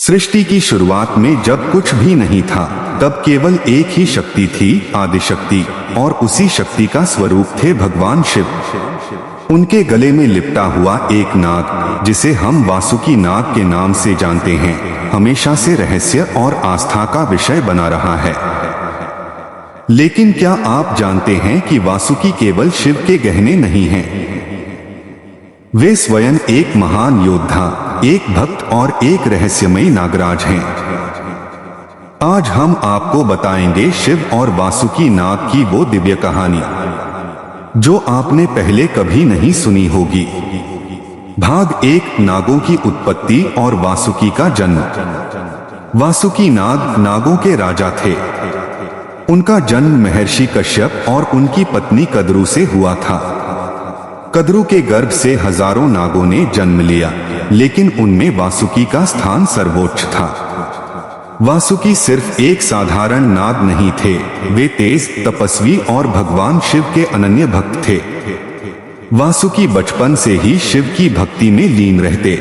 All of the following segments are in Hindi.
सृष्टि की शुरुआत में जब कुछ भी नहीं था, तब केवल एक ही शक्ति थी, आदिशक्ति, और उसी शक्ति का स्वरूप थे भगवान शिव। उनके गले में लिपटा हुआ एक नाग, जिसे हम वासुकी नाग के नाम से जानते हैं, हमेशा से रहस्य और आस्था का विषय बना रहा है। लेकिन क्या आप जानते हैं कि वासुकी केवल शिव के गहने नहीं हैं? वे स्वयं एक महान योद्धा, एक भक्त और एक रहस्यमयी नागराज हैं। आज हम आपको बताएंगे शिव और वासुकी नाग की वो दिव्य कहानी जो आपने पहले कभी नहीं सुनी होगी। भाग 1, नागों की उत्पत्ति और वासुकी का जन्म। वासुकी नाग नागों के राजा थे। उनका जन्म महर्षि कश्यप और उनकी पत्नी कद्रू से हुआ था। कद्रू के गर्भ से हजारों नागों ने जन्म लिया, लेकिन उनमें वासुकी का स्थान सर्वोच्च था। वासुकी सिर्फ एक साधारण नाग नहीं थे, वे तेज, तपस्वी और भगवान शिव के अनन्य भक्त थे। वासुकी बचपन से ही शिव की भक्ति में लीन रहते।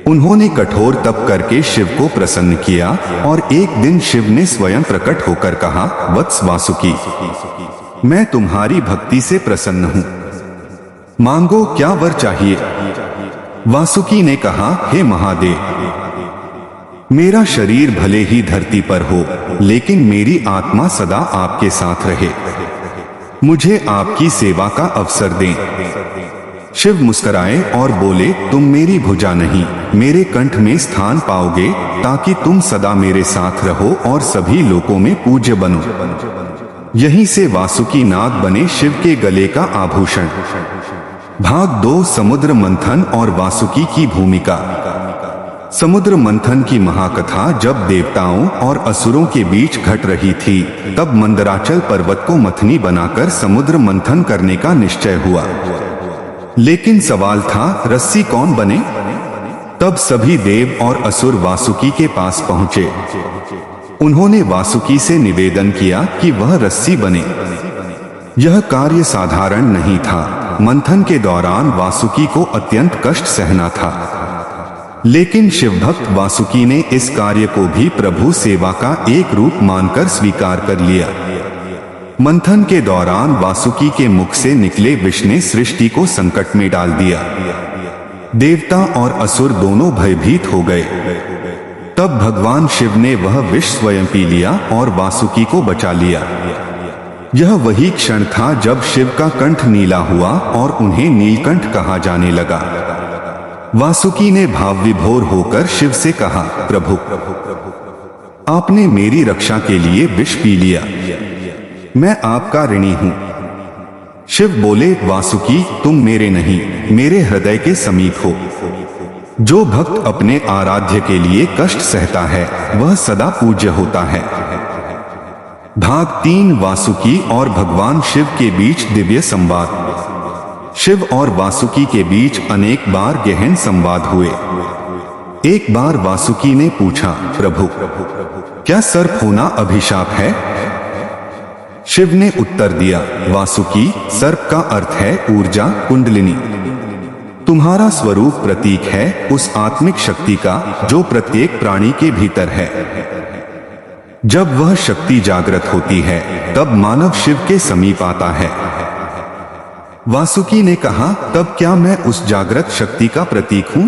उन्होंने कठोर तप करके शिव को प्रसन्न किया और एक दिन शिव ने स्वयं प्रकट होकर कहा, वत्स वासुकी, मैं तुम्हारी भक्ति से प्रसन्न हूँ, मांगो क्या वर चाहिए। वासुकी ने कहा, हे महादेव, मेरा शरीर भले ही धरती पर हो, लेकिन मेरी आत्मा सदा आपके साथ रहे। मुझे आपकी सेवा का अवसर दें। शिव मुस्कुराए और बोले, तुम मेरी भुजा नहीं, मेरे कंठ में स्थान पाओगे, ताकि तुम सदा मेरे साथ रहो और सभी लोकों में पूज्य बनो। यहीं से वासुकी नाग बने शिव के गले का आभूषण। भाग 2, समुद्र मंथन और वासुकी की भूमिका। समुद्र मंथन की महाकथा जब देवताओं और असुरों के बीच घट रही थी, तब मंदराचल पर्वत को मथनी बनाकर समुद्र मंथन करने का निश्चय हुआ। लेकिन सवाल था, रस्सी कौन बने? तब सभी देव और असुर वासुकी के पास पहुंचे। उन्होंने वासुकी से निवेदन किया कि वह रस्सी बने। यह कार्य साधारण नहीं था। मंथन के दौरान वासुकी को अत्यंत कष्ट सहना था, लेकिन शिवभक्त वासुकी ने इस कार्य को भी प्रभु सेवा का एक रूप मानकर स्वीकार कर लिया। मंथन के दौरान वासुकी के मुख से निकले विष ने सृष्टि को संकट में डाल दिया। देवता और असुर दोनों भयभीत हो गए। तब भगवान शिव ने वह विष स्वयं पी लिया और वासुकी को बचा लिया। यह वही क्षण था जब शिव का कंठ नीला हुआ और उन्हें नीलकंठ कहा जाने लगा। वासुकी ने भाव विभोर होकर शिव से कहा, प्रभु, आपने मेरी रक्षा के लिए विष पी लिया, मैं आपका ऋणी हूं। शिव बोले, वासुकी, तुम मेरे नहीं, मेरे हृदय के समीप हो। जो भक्त अपने आराध्य के लिए कष्ट सहता है, वह सदा पूज्य होता है। भाग 3, वासुकी और भगवान शिव के बीच दिव्य संवाद। शिव और वासुकी के बीच अनेक बार गहन संवाद हुए। एक बार वासुकी ने पूछा, प्रभु, क्या सर्प होना अभिशाप है? शिव ने उत्तर दिया, वासुकी, सर्प का अर्थ है ऊर्जा, कुंडलिनी। तुम्हारा स्वरूप प्रतीक है उस आत्मिक शक्ति का जो प्रत्येक प्राणी के भीतर है। जब वह शक्ति जागृत होती है, तब मानव शिव के समीप आता है। वासुकी ने कहा, तब क्या मैं उस जागृत शक्ति का प्रतीक हूं?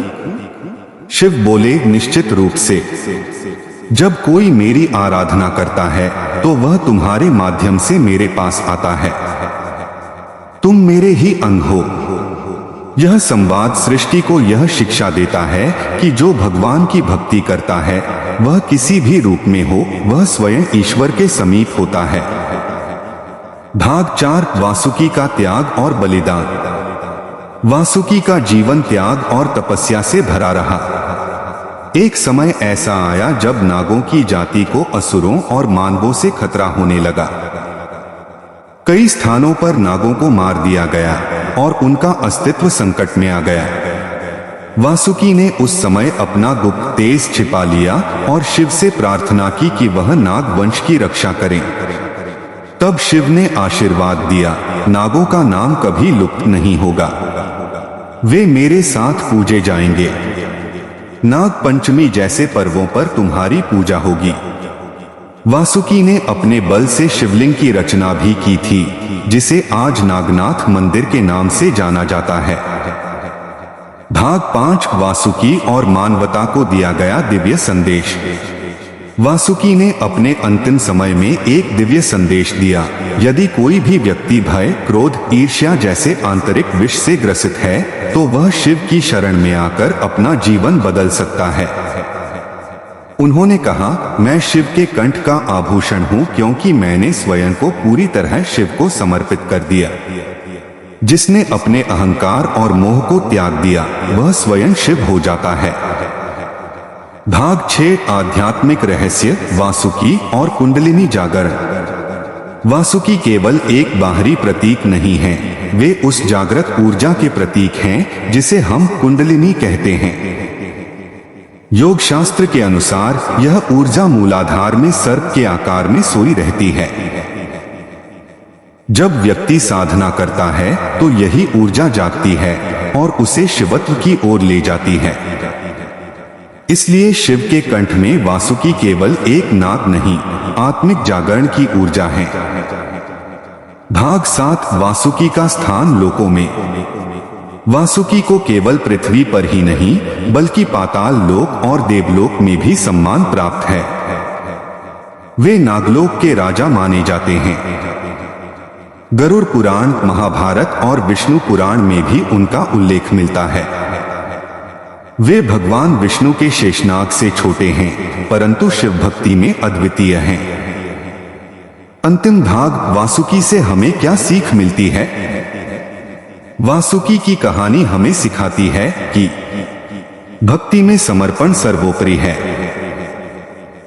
शिव बोले, निश्चित रूप से। जब कोई मेरी आराधना करता है, तो वह तुम्हारे माध्यम से मेरे पास आता है। तुम मेरे ही अंग हो। यह संवाद सृष्टि को यह शिक्षा देता है कि जो भगवान की भक्ति करता है, वह किसी भी रूप में हो, वह स्वयं ईश्वर के समीप होता है। भाग 4, वासुकी का त्याग और बलिदान। वासुकी का जीवन त्याग और तपस्या से भरा रहा। एक समय ऐसा आया जब नागों की जाति को असुरों और मानवों से खतरा होने लगा। कई स्थानों पर नागों को मार दिया गया और उनका अस्तित्व संकट में आ गया। वासुकी ने उस समय अपना गुप्त तेज छिपा लिया और शिव से प्रार्थना की कि वह नाग वंश की रक्षा करें। तब शिव ने आशीर्वाद दिया, नागों का नाम कभी लुप्त नहीं होगा, वे मेरे साथ पूजे जाएंगे। नाग पंचमी जैसे पर्वों पर तुम्हारी पूजा होगी। वासुकी ने अपने बल से शिवलिंग की रचना भी की थी, जिसे आज नागनाथ मंदिर के नाम से जाना जाता है। भाग 5 वासुकी और मानवता को दिया गया दिव्य संदेश। वासुकी ने अपने अंतिम समय में एक दिव्य संदेश दिया। यदि कोई भी व्यक्ति भय, क्रोध, ईर्ष्या जैसे आंतरिक विष से ग्रसित है तो वह शिव की शरण में आकर अपना जीवन बदल सकता है। उन्होंने कहा, मैं शिव के कंठ का आभूषण हूँ, क्योंकि मैंने स्वयं को पूरी तरह शिव को समर्पित कर दिया। जिसने अपने अहंकार और मोह को त्याग दिया वह स्वयं शिव हो जाता है। भाग 6 आध्यात्मिक रहस्य, वासुकी और कुंडलिनी जागरण। वासुकी केवल एक बाहरी प्रतीक नहीं है, वे उस जागृत ऊर्जा के प्रतीक हैं जिसे हम कुंडलिनी कहते हैं। योग शास्त्र के अनुसार यह ऊर्जा मूलाधार में सर्प के आकार में सोई रहती है। जब व्यक्ति साधना करता है तो यही ऊर्जा जागती है और उसे शिवत्व की ओर ले जाती है। इसलिए शिव के कंठ में वासुकी केवल एक नाग नहीं, आत्मिक जागरण की ऊर्जा है। भाग 7 वासुकी का स्थान लोकों में। वासुकी को केवल पृथ्वी पर ही नहीं बल्कि पाताल लोक और देवलोक में भी सम्मान प्राप्त है। वे नागलोक के राजा माने जाते हैं। गरुड़ पुराण, महाभारत और विष्णु पुराण में भी उनका उल्लेख मिलता है। वे भगवान विष्णु के शेषनाग से छोटे हैं, परंतु शिव भक्ति में अद्वितीय हैं। अंतिम भाग, वासुकी से हमें क्या सीख मिलती है? वासुकी की कहानी हमें सिखाती है कि भक्ति में समर्पण सर्वोपरि है।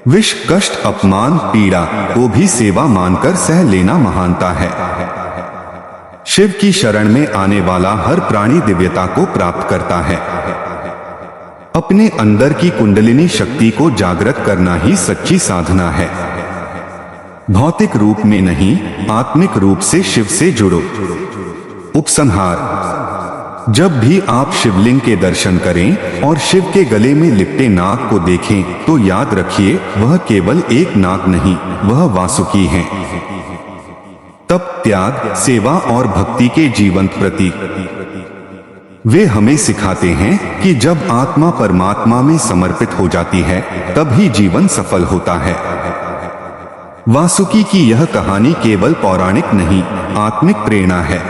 विष, कष्ट, अपमान, पीड़ा को भी सेवा मानकर सह लेना महानता है। शिव की शरण में आने वाला हर प्राणी दिव्यता को प्राप्त करता है। अपने अंदर की कुंडलिनी शक्ति को जागृत करना ही सच्ची साधना है। भौतिक रूप में नहीं, आत्मिक रूप से शिव से जुड़ो। उपसंहार, जब भी आप शिवलिंग के दर्शन करें और शिव के गले में लिपटे नाग को देखें तो याद रखिए, वह केवल एक नाग नहीं, वह वासुकी हैं। तप, त्याग, सेवा और भक्ति के जीवंत प्रतीक। वे हमें सिखाते हैं कि जब आत्मा परमात्मा में समर्पित हो जाती है तब ही जीवन सफल होता है। वासुकी की यह कहानी केवल पौराणिक नहीं, आत्मिक प्रेरणा है।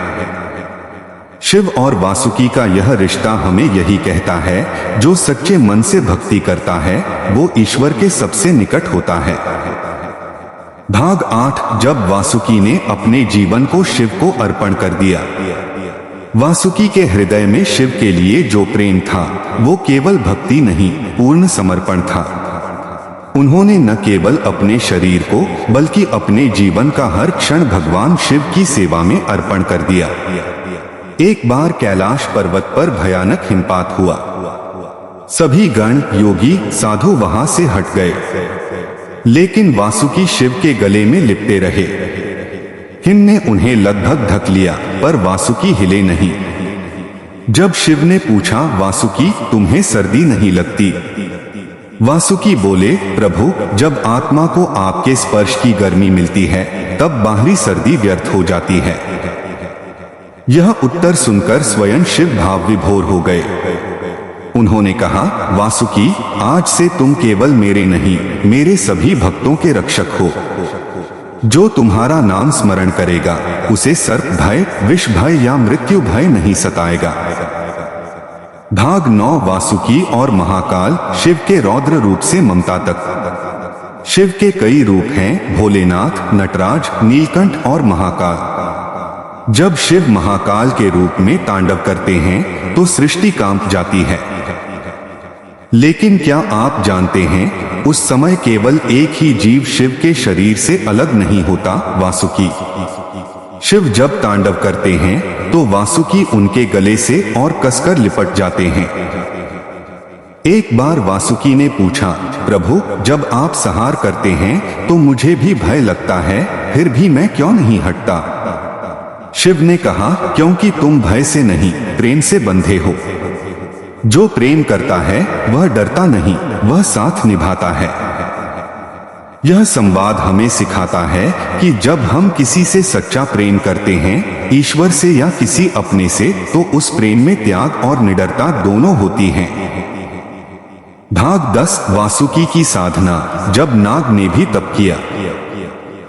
शिव और वासुकी का यह रिश्ता हमें यही कहता है, जो सच्चे मन से भक्ति करता है वो ईश्वर के सबसे निकट होता है। भाग 8 जब वासुकी ने अपने जीवन को शिव को अर्पण कर दिया। वासुकी के हृदय में शिव के लिए जो प्रेम था वो केवल भक्ति नहीं, पूर्ण समर्पण था। उन्होंने न केवल अपने शरीर को बल्कि अपने जीवन का हर क्षण भगवान शिव की सेवा में अर्पण कर दिया। एक बार कैलाश पर्वत पर भयानक हिमपात हुआ। सभी गण, योगी, साधु वहां से हट गए, लेकिन वासुकी शिव के गले में लिपटे रहे। हिम ने उन्हें लगभग ढक लिया, पर वासुकी हिले नहीं। जब शिव ने पूछा, वासुकी तुम्हें सर्दी नहीं लगती? वासुकी बोले, प्रभु, जब आत्मा को आपके स्पर्श की गर्मी मिलती है तब बाहरी सर्दी व्यर्थ हो जाती है। यह उत्तर सुनकर स्वयं शिव भाव विभोर हो गए। उन्होंने कहा, वासुकी, आज से तुम केवल मेरे नहीं, मेरे सभी भक्तों के रक्षक हो। जो तुम्हारा नाम स्मरण करेगा उसे सर्प भय, विष भय या मृत्यु भय नहीं सताएगा। भाग 9 वासुकी और महाकाल, शिव के रौद्र रूप से ममता तक। शिव के कई रूप हैं, भोलेनाथ, नटराज, नीलकंठ और महाकाल। जब शिव महाकाल के रूप में तांडव करते हैं तो सृष्टि कांप जाती है। लेकिन क्या आप जानते हैं, उस समय केवल एक ही जीव शिव के शरीर से अलग नहीं होता, वासुकी। शिव जब तांडव करते हैं तो वासुकी उनके गले से और कसकर लिपट जाते हैं। एक बार वासुकी ने पूछा, प्रभु, जब आप संहार करते हैं तो मुझे भी भय लगता है, फिर भी मैं क्यों नहीं हटता? शिव ने कहा, क्योंकि तुम भय से नहीं, प्रेम से बंधे हो। जो प्रेम करता है वह डरता नहीं, वह साथ निभाता है। यह संवाद हमें सिखाता है कि जब हम किसी से सच्चा प्रेम करते हैं, ईश्वर से या किसी अपने से, तो उस प्रेम में त्याग और निडरता दोनों होती हैं। भाग 10 वासुकी की साधना। जब नाग ने भी तप किया।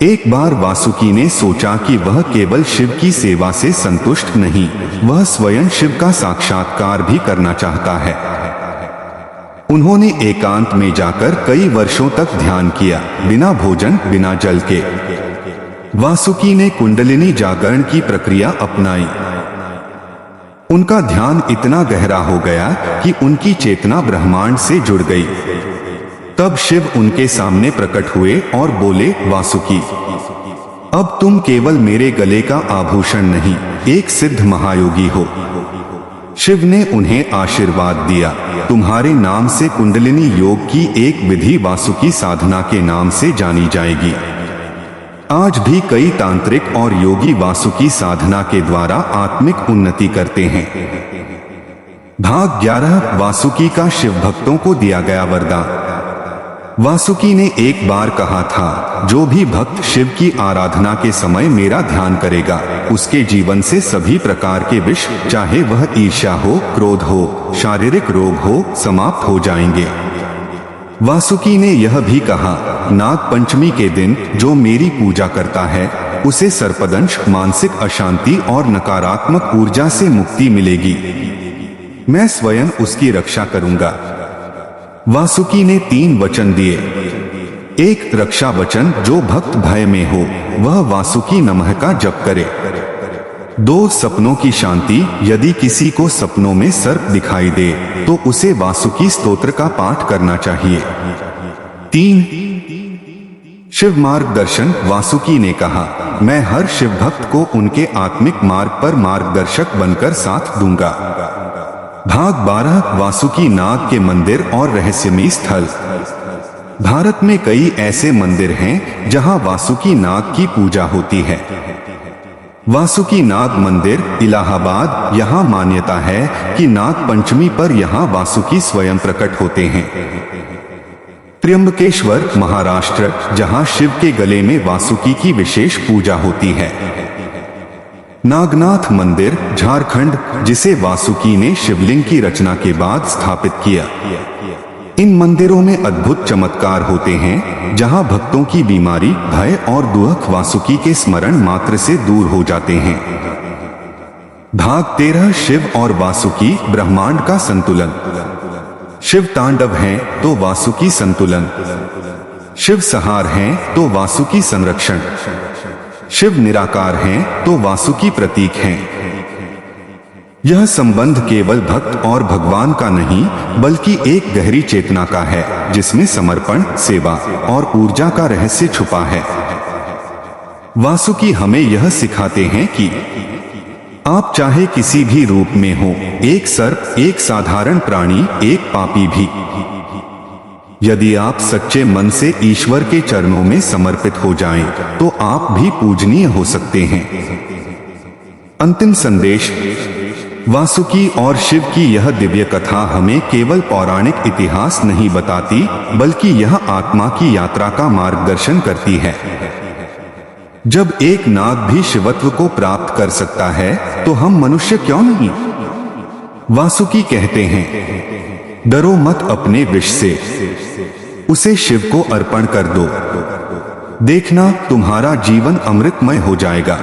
एक बार वासुकी ने सोचा कि वह केवल शिव की सेवा से संतुष्ट नहीं, वह स्वयं शिव का साक्षात्कार भी करना चाहता है। उन्होंने एकांत में जाकर कई वर्षों तक ध्यान किया, बिना भोजन, बिना जल के। वासुकी ने कुंडलिनी जागरण की प्रक्रिया अपनाई। उनका ध्यान इतना गहरा हो गया कि उनकी चेतना ब्रह्मांड से जुड़ गई। तब शिव उनके सामने प्रकट हुए और बोले, वासुकी, अब तुम केवल मेरे गले का आभूषण नहीं, एक सिद्ध महायोगी हो। शिव ने उन्हें आशीर्वाद दिया, तुम्हारे नाम से कुंडलिनी योग की एक विधि वासुकी साधना के नाम से जानी जाएगी। आज भी कई तांत्रिक और योगी वासुकी साधना के द्वारा आत्मिक उन्नति करते हैं। भाग 11 वासुकी का शिव भक्तों को दिया गया वरदान। वासुकी ने एक बार कहा था, जो भी भक्त शिव की आराधना के समय मेरा ध्यान करेगा, उसके जीवन से सभी प्रकार के विष, चाहे वह ईर्ष्या हो, क्रोध हो, शारीरिक रोग हो, समाप्त हो जाएंगे। वासुकी ने यह भी कहा, नाग पंचमी के दिन जो मेरी पूजा करता है, उसे सर्पदंश, मानसिक अशांति और नकारात्मक ऊर्जा से मुक्ति मिलेगी। मैं स्वयं उसकी रक्षा करूंगा। वासुकी ने 3 वचन दिए। एक रक्षा वचन, जो भक्त भय में हो वह वासुकी नमः का जप करे। 2 सपनों की शांति, यदि किसी को सपनों में सर्प दिखाई दे तो उसे वासुकी स्तोत्र का पाठ करना चाहिए। 3 शिव मार्गदर्शन। वासुकी ने कहा, मैं हर शिव भक्त को उनके आत्मिक मार्ग पर मार्गदर्शक बनकर साथ दूंगा। भाग 12 वासुकी नाग के मंदिर और रहस्यमयी स्थल। भारत में कई ऐसे मंदिर हैं जहां वासुकी नाग की पूजा होती है। वासुकी नाग मंदिर, इलाहाबाद। यहाँ मान्यता है कि नाग पंचमी पर यहाँ वासुकी स्वयं प्रकट होते हैं। त्र्यंबकेश्वर, महाराष्ट्र, जहाँ शिव के गले में वासुकी की विशेष पूजा होती है। नागनाथ मंदिर, झारखंड, जिसे वासुकी ने शिवलिंग की रचना के बाद स्थापित किया। इन मंदिरों में अद्भुत चमत्कार होते हैं, जहां भक्तों की बीमारी, भय और दुख वासुकी के स्मरण मात्र से दूर हो जाते हैं। भाग 13 शिव और वासुकी, ब्रह्मांड का संतुलन। शिव तांडव हैं तो वासुकी संतुलन, शिव संहार हैं तो वासुकी संरक्षण, शिव निराकार हैं तो वासुकी प्रतीक हैं। यह संबंध केवल भक्त और भगवान का नहीं, बल्कि एक गहरी चेतना का है, जिसमें समर्पण, सेवा और ऊर्जा का रहस्य छुपा है। वासुकी हमें यह सिखाते हैं कि आप चाहे किसी भी रूप में हो, एक सर्प, एक साधारण प्राणी, एक पापी भी, यदि आप सच्चे मन से ईश्वर के चरणों में समर्पित हो जाएं, तो आप भी पूजनीय हो सकते हैं। अंतिम संदेश। वासुकी और शिव की यह दिव्य कथा हमें केवल पौराणिक इतिहास नहीं बताती, बल्कि यह आत्मा की यात्रा का मार्गदर्शन करती है। जब एक नाग भी शिवत्व को प्राप्त कर सकता है, तो हम मनुष्य क्यों नहीं? वासुकी कहते हैं, डरो मत अपने विष से, उसे शिव को अर्पण कर दो। देखना, तुम्हारा जीवन अमृतमय हो जाएगा।